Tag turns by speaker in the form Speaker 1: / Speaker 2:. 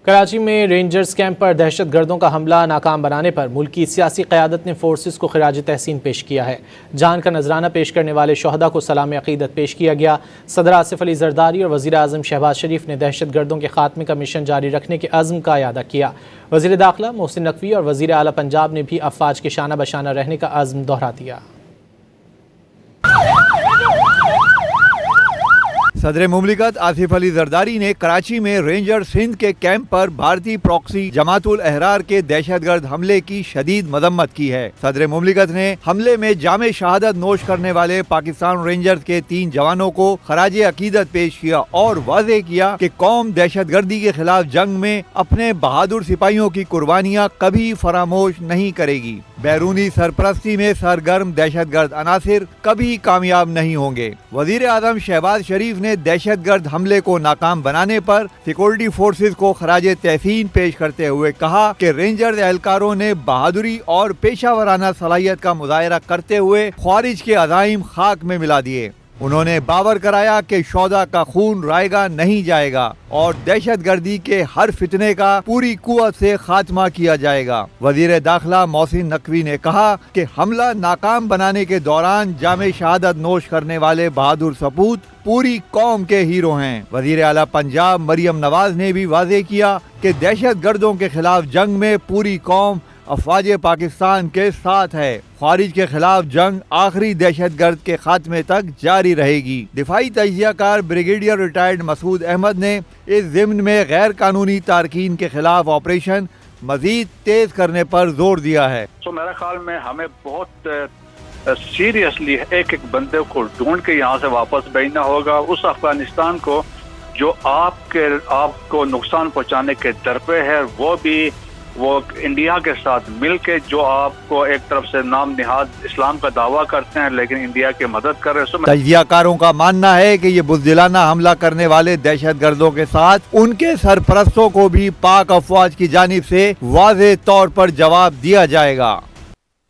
Speaker 1: کراچی میں rangers camp پر دہشت گردوں کا حملہ ناکام بنانے پر ملکی سیاسی قیادت نے فورسز کو خراج تحسین پیش کیا ہے۔ جان کا نذرانہ پیش کرنے والے شہداء کو سلام عقیدت پیش کیا گیا۔ صدر آصف علی زرداری اور وزیر اعظم شہباز شریف نے دہشت گردوں کے خاتمے کا مشن جاری رکھنے کے عزم کا اعادہ کیا۔ وزیر داخلہ محسن نقوی اور وزیر اعلیٰ پنجاب نے بھی افواج کے شانہ بشانہ رہنے کا عزم دہرا دیا۔
Speaker 2: صدر مملکت آصف علی زرداری نے کراچی میں رینجر سندھ کے کیمپ پر بھارتی پراکسی جماعت الاحرار کے دہشت گرد حملے کی شدید مذمت کی ہے۔ صدر مملکت نے حملے میں جامع شہادت نوش کرنے والے پاکستان رینجرز کے 3 جوانوں کو خراج عقیدت پیش کیا اور واضح کیا کہ قوم دہشت گردی کے خلاف جنگ میں اپنے بہادر سپاہیوں کی قربانیاں کبھی فراموش نہیں کرے گی۔ بیرونی سرپرستی میں سرگرم دہشت گرد عناصر کبھی کامیاب نہیں ہوں گے۔ وزیر اعظم شہباز شریف نے دہشت گرد حملے کو ناکام بنانے پر سیکورٹی فورسز کو خراج تحسین پیش کرتے ہوئے کہا کہ رینجرز اہلکاروں نے بہادری اور پیشہ ورانہ صلاحیت کا مظاہرہ کرتے ہوئے خوارج کے عزائم خاک میں ملا دیے۔ انہوں نے باور کرایا کہ شہداء کا خون رائے گا نہیں جائے گا اور دہشت گردی کے ہر فتنے کا پوری قوت سے خاتمہ کیا جائے گا۔ وزیر داخلہ محسن نقوی نے کہا کہ حملہ ناکام بنانے کے دوران جامع شہادت نوش کرنے والے بہادر سپوت پوری قوم کے ہیرو ہیں۔ وزیر اعلیٰ پنجاب مریم نواز نے بھی واضح کیا کہ دہشت گردوں کے خلاف جنگ میں پوری قوم افواج پاکستان کے ساتھ ہے۔ خوارج کے خلاف جنگ آخری دہشت گرد کے خاتمے تک جاری رہے گی۔ دفاعی تجزیہ کار بریگیڈیئر ریٹائرڈ مسعود احمد نے اس ضمن میں غیر قانونی تارکین کے خلاف آپریشن مزید تیز کرنے پر زور دیا ہے۔
Speaker 3: تو میرے خیال میں ہمیں بہت سیریسلی ایک بندے کو ڈھونڈ کے یہاں سے واپس بھیجنا ہوگا۔ اس افغانستان کو جو آپ کو نقصان پہنچانے کے درپے ہے، وہ انڈیا کے ساتھ مل کے جو آپ کو ایک طرف سے نام نہاد اسلام کا دعویٰ کرتے ہیں لیکن انڈیا کی مدد کر رہے ہیں۔
Speaker 2: تجزیہ کاروں کا ماننا ہے کہ یہ بزدلانہ حملہ کرنے والے دہشت گردوں کے ساتھ ان کے سرپرستوں کو بھی پاک افواج کی جانب سے واضح طور پر جواب دیا جائے گا۔